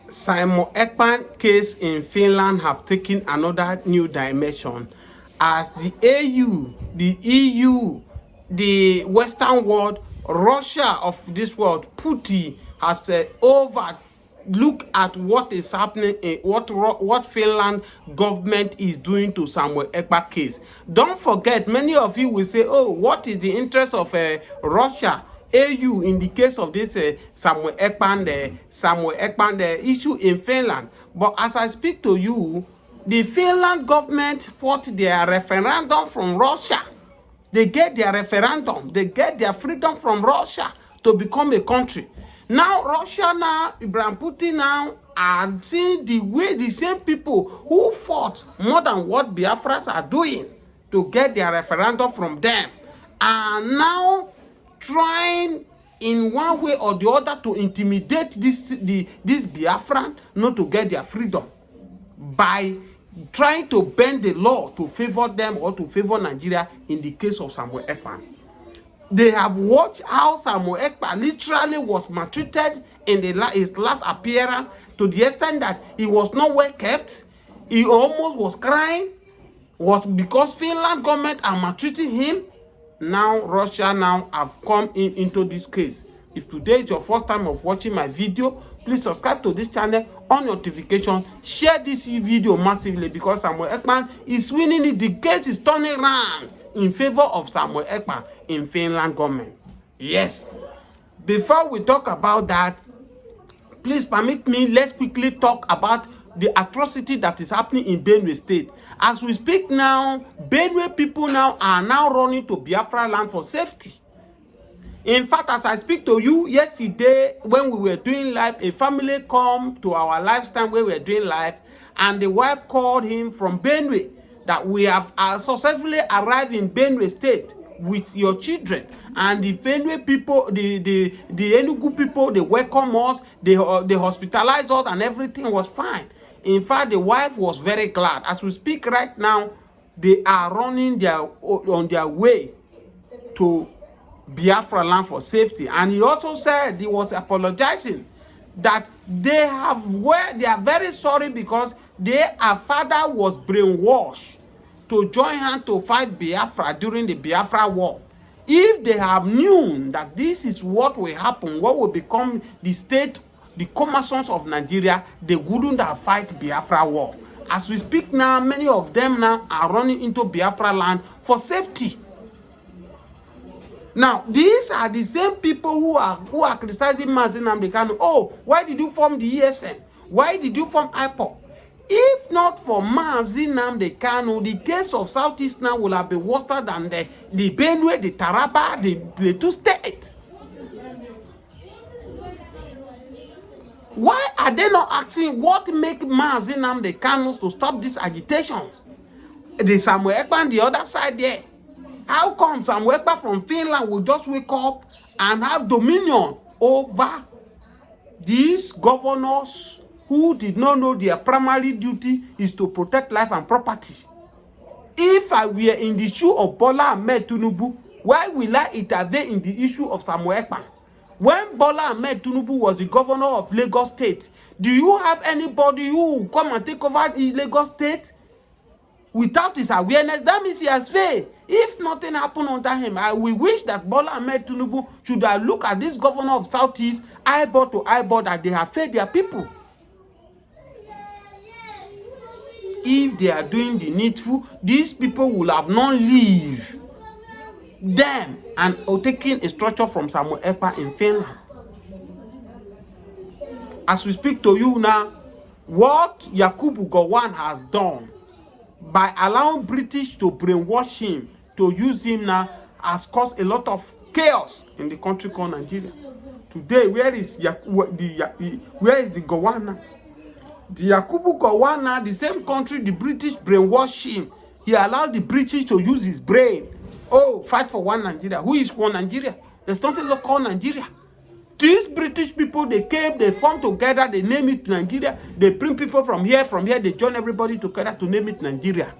Samuel Ekan case in Finland have taken another new dimension as the AU, the EU, the Western world, Russia of this world, Putin has look at what is happening in what Finland government is doing to Samuel Ekpa case. Don't forget, many of you will say, oh, what is the interest of Russia, AU in the case of this Samuel Ekpan issue in Finland? But as I speak to you, the Finland government fought their referendum from Russia. They get their referendum, they get their freedom from Russia to become a country. Now Russia now, Ibrahim Putin now are seeing the way the same people who fought more than what Biafras are doing to get their referendum from them are now trying in one way or the other to intimidate this Biafran not to get their freedom by trying to bend the law to favor them or to favor Nigeria in the case of Samuel Ekpa. They have watched how Samuel Ekpa literally was maltreated in his last appearance to the extent that he was not well kept. He almost was crying. Was because Finland government are maltreating him. Now Russia now have come into this case. If today is your first time of watching my video, please subscribe to this channel, on notification, share this video massively because Samuel Ekpa is winning it. The case is turning around in favor of Samuel Ekpa in Finland government. Yes. Before we talk about that, please permit me, let's quickly talk about the atrocity that is happening in Benue state. As we speak now, Benue people now are now running to Biafra land for safety. In fact, as I speak to you, yesterday when we were doing live, a family come to our live stand where we were doing live, and the wife called him from Benue that we have successfully arrived in Benue state with your children. And the Benue people, the Enugu people, they welcome us, they hospitalized us, and everything was fine. In fact, the wife was very glad. As we speak right now, they are running on their way to Biafra land for safety. And he also said he was apologizing that they are very sorry because their father was brainwashed to join hands to fight Biafra during the Biafra war. If they have known that this is what will happen, what will become the state, the commercials of Nigeria, they wouldn't have fight Biafra war. As we speak now, many of them now are running into Biafra land for safety. Now, these are the same people who are criticizing Mazi Nnamdi Kanu. Oh, why did you form the ESN? Why did you form IPOB? If not for Mazi Nnamdi Kanu, the case of Southeast now will have been worse than the Benue, the Taraba, the Plateau State. Why are they not asking what make Mazi Nnamdi Kanu to stop these agitations? The Samuel Ekpa on the other side there. How come Samuel Ekpa from Finland will just wake up and have dominion over these governors who did not know their primary duty is to protect life and property? If I were in the shoe of Bola Ahmed Tinubu, why will I intervene in the issue of Samuel Ekpa? When Bola Ahmed Tinubu was the governor of Lagos State, do you have anybody who will come and take over the Lagos State without his awareness? That means he has failed. If nothing happened under him, we wish that Bola Ahmed Tinubu should have looked at this governor of Southeast eyeball to eyeball that they have failed their people. If they are doing the needful, these people will have not leave them and taking a structure from Samuel Ekpa in Finland. As we speak to you now, what Yakubu Gowon has done by allowing British to brainwash him, to use him now, has caused a lot of chaos in the country called Nigeria. Today, where is the Gowon now? The Yakubu Gowon now, the same country the British brainwashed him. He allowed the British to use his brain. Oh, fight for one Nigeria. Who is one Nigeria? There's nothing called Nigeria. These British people, they came, they formed together, they name it Nigeria. They bring people from here, they join everybody together to name it Nigeria.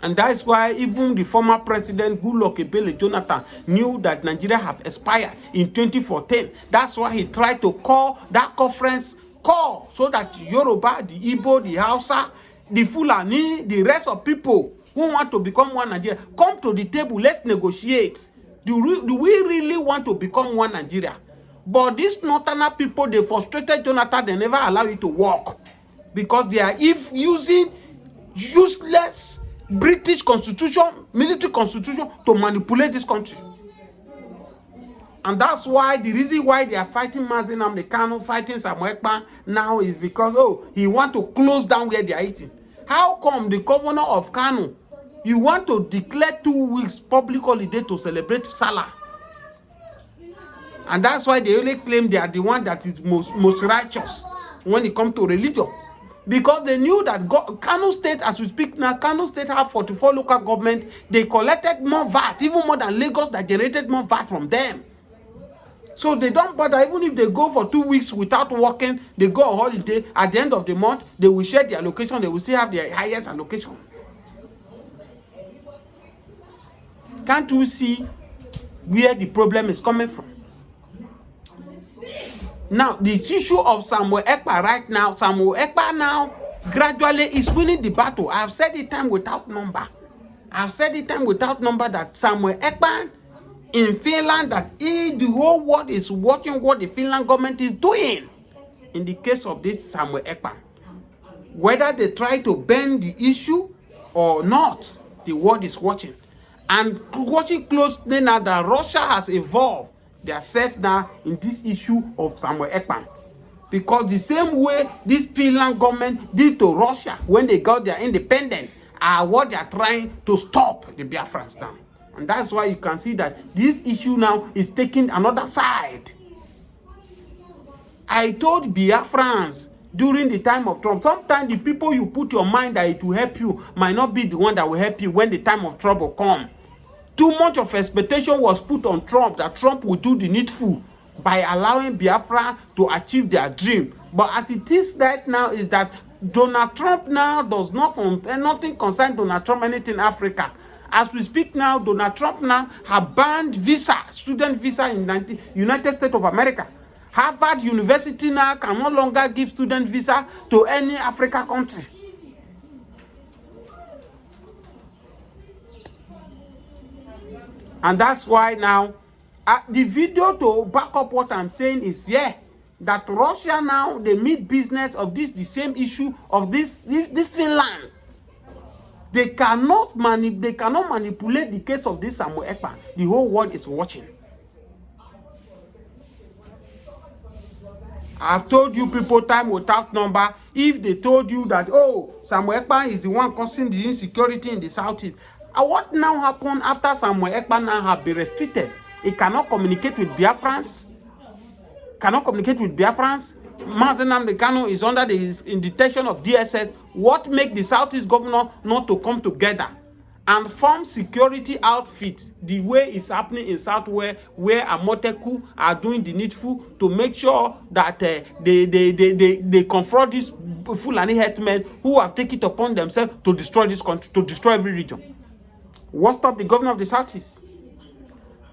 And that's why even the former president, Goodluck Ebele Jonathan, knew that Nigeria have expired in 2014. That's why he tried to call that conference call so that Yoruba, the Igbo, the Hausa, the Fulani, the rest of people who want to become one Nigeria, come to the table, let's negotiate. Do we really want to become one Nigeria? But these northerner people, they frustrated Jonathan, they never allow it to work. Because they are using useless British constitution, military constitution to manipulate this country. And that's why the reason why they are fighting Mazi Nnamdi Kanu, fighting Samuel Ekan now is because, oh, he want to close down where they are eating. How come the governor of Kanu, you want to declare 2 weeks public holiday to celebrate Salah? And that's why they only claim they are the one that is most righteous when it comes to religion. Because they knew that Kano State, as we speak now, Kano State have 44 local government. They collected more VAT, even more than Lagos that generated more VAT from them. So they don't bother. Even if they go for 2 weeks without working, they go on holiday. At the end of the month, they will share their allocation. They will still have their highest allocation. Can't you see where the problem is coming from? Now, this issue of Samuel Ekpa right now, Samuel Ekpa now gradually is winning the battle. I've said it time without number. I've said it time without number that Samuel Ekpa in Finland, that the whole world is watching what the Finland government is doing. In the case of this Samuel Ekpa, whether they try to bend the issue or not, the world is watching. And watching closely now that Russia has evolved they are safe now in this issue of Samuel Ekan. Because the same way this Finland government did to Russia when they got their independence are what they are trying to stop the Biafrans now. And that's why you can see that this issue now is taking another side. I told Biafrans during the time of Trump, sometimes the people you put your mind that it will help you might not be the one that will help you when the time of trouble comes. Too much of expectation was put on Trump that Trump would do the needful by allowing Biafra to achieve their dream. But as it is right now is that Donald Trump now does not nothing concern Donald Trump anything in Africa. As we speak now, Donald Trump now has banned visa, student visa in the United States of America. Harvard University now can no longer give student visa to any African country. And that's why now, the video to back up what I'm saying is, yeah, that Russia now, they meet business of this, the same issue of this Finland. They cannot manipulate the case of this Samuel Ekpa. The whole world is watching. I've told you people time without number, if they told you that, oh, Samuel Ekpa is the one causing the insecurity in the southeast. What now happened after Samuel Ekpa now have been restricted? He cannot communicate with Biafrans. Mazi Nnamdi Kanu is under in detention of DSS. What make the Southeast governor not to come together and form security outfits the way it's happening in Southwest, where Amoteku are doing the needful to make sure that they confront these Fulani headmen who have taken it upon themselves to destroy this country, to destroy every region. What stopped the governor of the Southeast?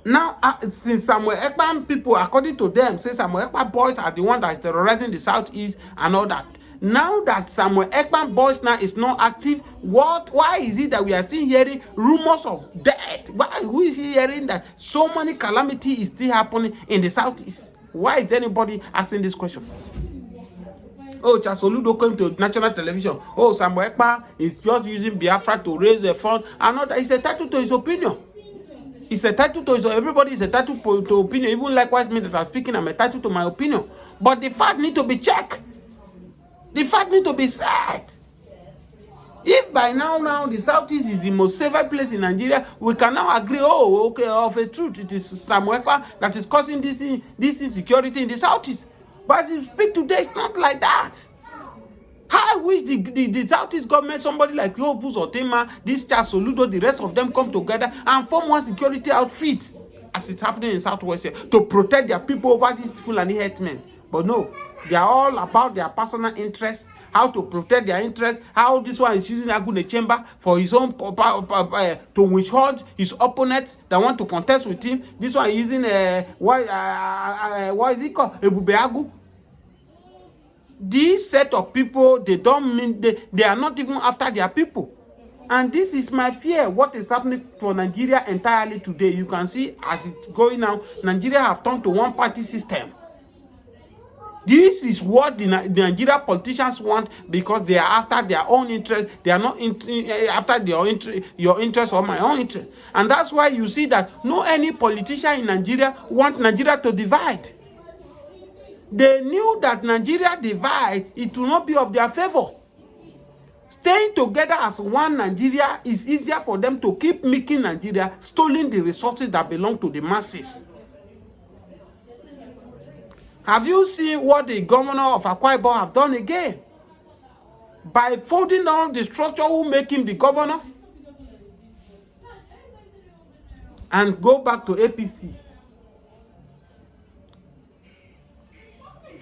Now, since Samuel Ekpa people, according to them, say Samuel Ekpa boys are the one that is terrorizing the Southeast and all that. Now that Samuel Ekpa boys now is not active, why is it that we are still hearing rumors of death? Why are we hearing that so many calamity is still happening in the Southeast? Why is anybody asking this question? Oh, Chasoludo came to national television. Oh, Samuel Ekpa is just using Biafra to raise a fund. And all that. He's entitled to his opinion. He's entitled to his everybody is entitled to opinion. Even likewise me that I'm speaking, I'm entitled to my opinion. But the fact need to be checked. The fact need to be said. If by now the Southeast is the most safer place in Nigeria, we can now agree, oh, okay, of a truth, it is Samuel Ekpa that is causing this insecurity in the Southeast. But as you speak today, it's not like that. I wish the Southeast government, somebody like Yobus or Tema, this Chasoludo, the rest of them come together and form one security outfit, as it's happening in Southwest here, to protect their people over these Fulani headmen. But no, they are all about their personal interests how to protect their interests, how this one is using Agune chamber for his own to withhold his opponents that want to contest with him. This one is using what is it called? Ebubeagu. This set of people, they don't mean they are not even after their people. And this is my fear. What is happening for Nigeria entirely today? You can see as it's going now, Nigeria have turned to one-party system. This is what the Nigeria politicians want because they are after their own interest. They are not after your interest or my own interest. And that's why you see that no any politician in Nigeria want Nigeria to divide. They knew that Nigeria divide, it will not be of their favor. Staying together as one Nigeria is easier for them to keep making Nigeria, stealing the resources that belong to the masses. Have you seen what the governor of Akwa Ibom have done again? By folding down the structure who make him the governor and go back to APC.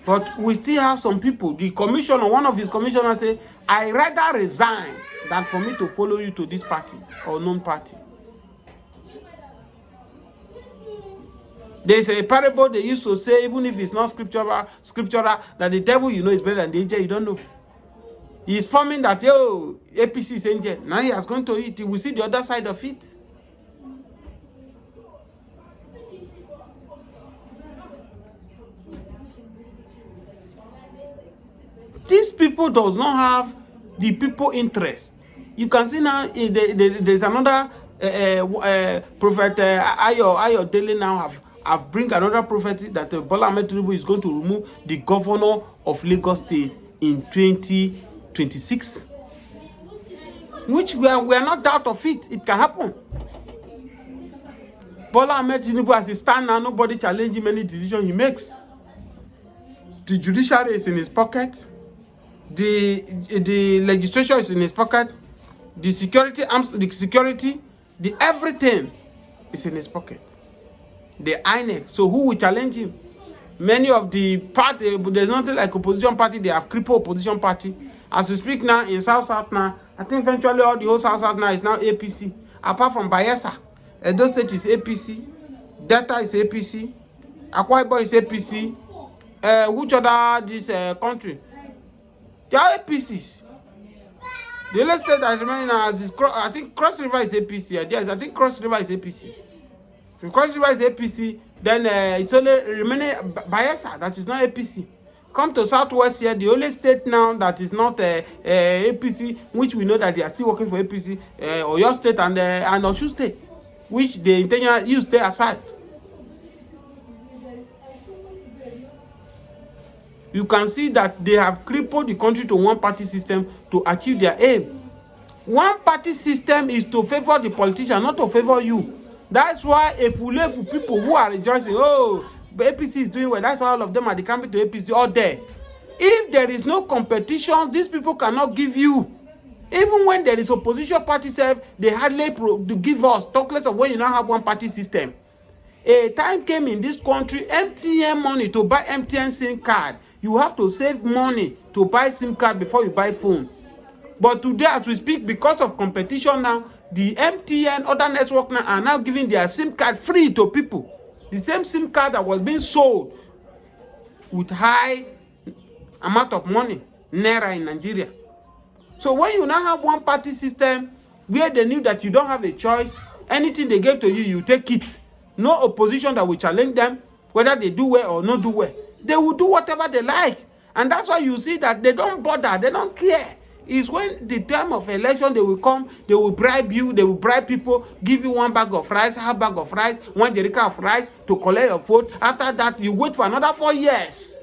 But we still have some people. The commissioner, one of his commissioners say, I rather resign than for me to follow you to this party or non-party. There's a parable they used to say, even if it's not scriptural, that the devil you know is better than the angel you don't know. He's forming that, yo, APC is angel. Now he has gone to it. He will see the other side of it. These people does not have the people interest. You can see now there's another prophet Ayo Dele now have bring another prophecy that Bola Ahmed Tinubu is going to remove the governor of Lagos State in 2026. Which we are not doubt of it. It can happen. Bola Ahmed Tinubu as he stand now, nobody challenge him any decision he makes. The judiciary is in his pocket. The legislature is in his pocket. The security, the everything is in his pocket. The INEC. So who will challenge him? Many of the party, there's nothing like opposition party. They have crippled opposition party. As we speak now in South now, I think eventually all the whole South now is now APC. Apart from Bayelsa, Edo State is APC, Delta is APC, Akwa Ibom is APC. Which other this country? They are APCs. The only state that remains now is I think Cross River is APC. Yes, I think Cross River is APC. If Cross River is APC, then it's only remaining Bayelsa that is not APC. Come to Southwest here, the only state now that is not APC, which we know that they are still working for APC, Oyo State and Osun State, which the intention you stay aside. You can see that they have crippled the country to one-party system to achieve their aim. One-party system is to favor the politician, not to favor you. That's why if we live with people who are rejoicing, oh, the APC is doing well, that's why all of them are coming to APC all day. If there is no competition, these people cannot give you. Even when there is opposition party self, they hardly give us, talk less of when you now have one-party system. A time came in this country, MTN money to buy MTN SIM card. You have to save money to buy SIM card before you buy phone. But today, as we speak, because of competition now, the MTN, other network now are now giving their SIM card free to people. The same SIM card that was being sold with high amount of money, naira in Nigeria. So when you now have one party system where they knew that you don't have a choice, anything they gave to you, you take it. No opposition that will challenge them, whether they do well or not do well. They will do whatever they like. And that's why you see that they don't bother, they don't care. It's when the time of election they will come, they will bribe you, they will bribe people, give you one bag of rice, half bag of rice, one jerrycan of rice to collect your vote. After that, you wait for another 4 years.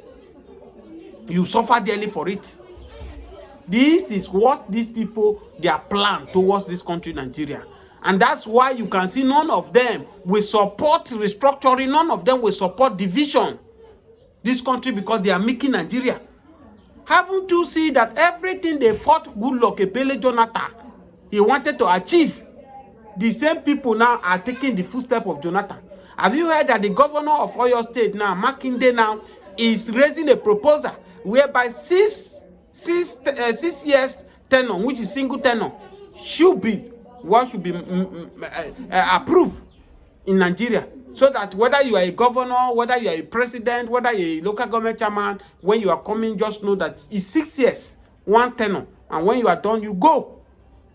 You suffer dearly for it. This is what these people, their plan towards this country, Nigeria. And that's why you can see none of them will support restructuring, none of them will support division. This country because they are making Nigeria. Haven't you seen that everything they fought Goodluck Ebele Jonathan, he wanted to achieve? The same people now are taking the footsteps of Jonathan. Have you heard that the governor of Oyo State now, Makinde now, is raising a proposal whereby 6 6 years tenure, which is single tenure, should be approved in Nigeria, so that whether you are a governor, whether you are a president, whether you are a local government chairman, when you are coming, just know that it's 6 years, one tenure, and when you are done, you go.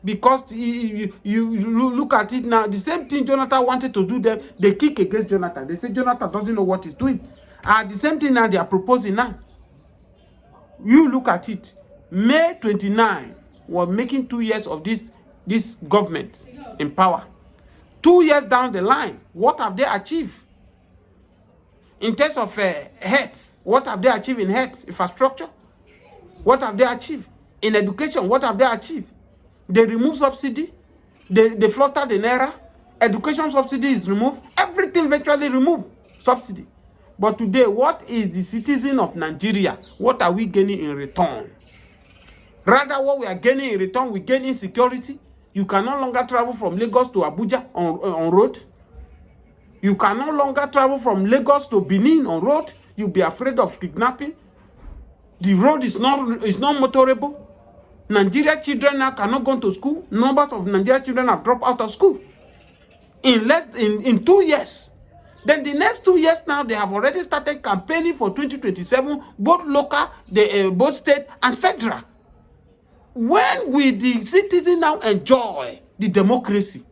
Because you look at it now, the same thing Jonathan wanted to do them, they kick against Jonathan. They say Jonathan doesn't know what he's doing. The same thing now they are proposing now. You look at it. May 29 was making 2 years of this government in power. 2 years down the line, what have they achieved? In terms of health, what have they achieved in health infrastructure? What have they achieved? In education, what have they achieved? They remove subsidy. They flutter the naira. Education subsidy is removed. Everything virtually removed subsidy. But today, what is the citizen of Nigeria? What are we gaining in return? Rather, what we are gaining in return, we gain insecurity. You can no longer travel from Lagos to Abuja on road. You can no longer travel from Lagos to Benin on road. You'll be afraid of kidnapping. The road is not motorable. Nigeria children now cannot go to school. Numbers of Nigeria children have dropped out of school in 2 years. Then the next 2 years now, they have already started campaigning for 2027, both local, both state and federal. When will the citizens now enjoy the democracy?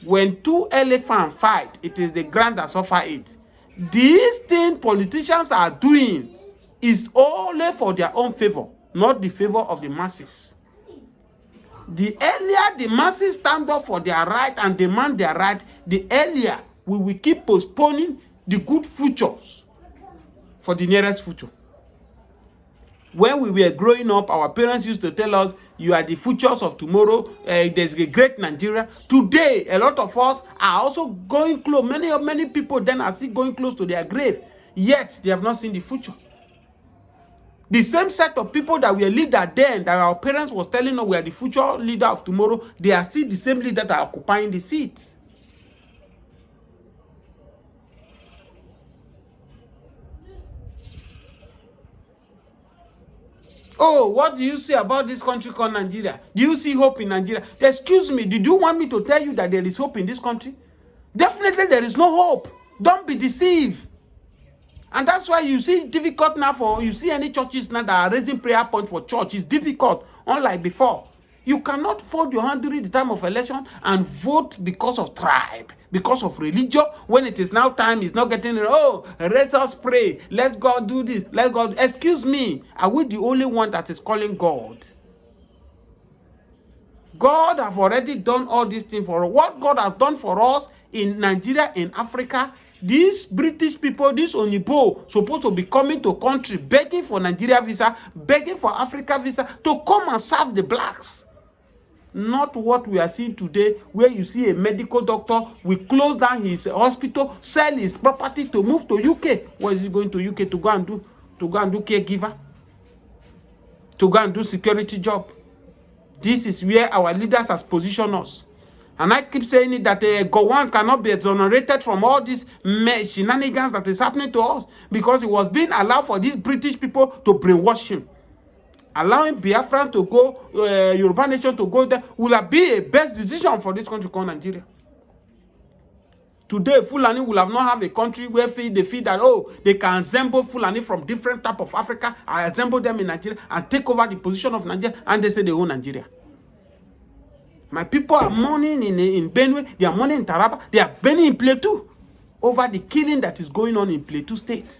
When two elephants fight, it is the ground that suffer it. This thing politicians are doing is only for their own favor, not the favor of the masses. The earlier the masses stand up for their right and demand their right, the earlier we will keep postponing the good futures for the nearest future. When we were growing up, our parents used to tell us, you are the futures of tomorrow. There's a great Nigeria. Today, a lot of us are also going close. Many people then are still going close to their grave. Yet, they have not seen the future. The same set of people that were leaders then, that our parents was telling us we are the future leader of tomorrow, they are still the same leaders that are occupying the seats. Oh, what do you say about this country called Nigeria? Do you see hope in Nigeria? Excuse me, did you want me to tell you that there is hope in this country? Definitely there is no hope. Don't be deceived. And that's why you see it difficult now you see any churches now that are raising prayer point for church. It's difficult, unlike before. You cannot fold your hand during the time of election and vote because of tribe, because of religion. When it is now time, it's not getting, oh, let us pray. Let's God do this. Let God. Excuse me. Are we the only one that is calling God? God have already done all these things for us. What God has done for us in Nigeria, in Africa, these British people, this Onibo, supposed to be coming to country, begging for Nigeria visa, begging for Africa visa, to come and serve the blacks. Not what we are seeing today, where you see a medical doctor will close down his hospital, sell his property to move to UK. What is he going to UK to go and do? To go and do caregiver? To go and do security job? This is where our leaders has positioned us. And I keep saying it that Govt cannot be exonerated from all these shenanigans that is happening to us, because it was being allowed for these British people to brainwash him. Allowing Biafran to go, Yoruba nation to go there, will be a best decision for this country called Nigeria. Today, Fulani will have not have a country where they feel that, oh, they can assemble Fulani from different type of Africa, and assemble them in Nigeria, and take over the position of Nigeria, and they say they own Nigeria. My people are mourning in Benue, they are mourning in Taraba, they are burning in Plateau over the killing that is going on in Plateau State.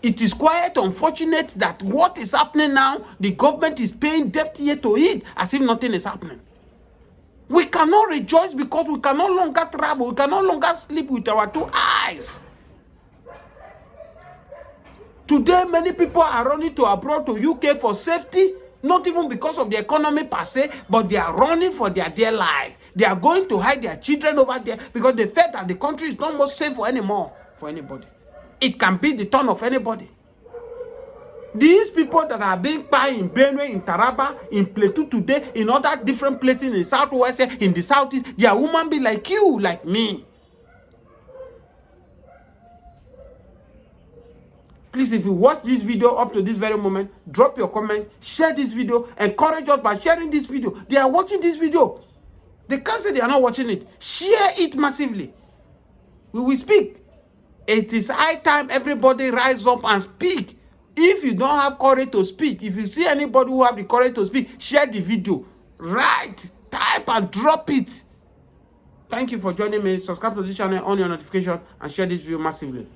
It is quite unfortunate that what is happening now, the government is paying deaf ear to it as if nothing is happening. We cannot rejoice because we can no longer travel, we can no longer sleep with our two eyes. Today, many people are running to abroad, to UK for safety, not even because of the economy per se, but they are running for their dear life. They are going to hide their children over there because they felt that the country is not more safe anymore for anybody. It can be the turn of anybody. These people that are being buying in Benue, in Taraba, in Plateau today, in other different places in the southwest, in the southeast, they are human beings like you, like me. Please, if you watch this video up to this very moment, drop your comment, share this video, encourage us by sharing this video. They are watching this video. They can't say they are not watching it. Share it massively. We will speak. It is high time everybody rise up and speak. If you don't have courage to speak, if you see anybody who have the courage to speak, share the video. Write, type, and drop it. Thank you for joining me. Subscribe to this channel, on your notification, and share this video massively.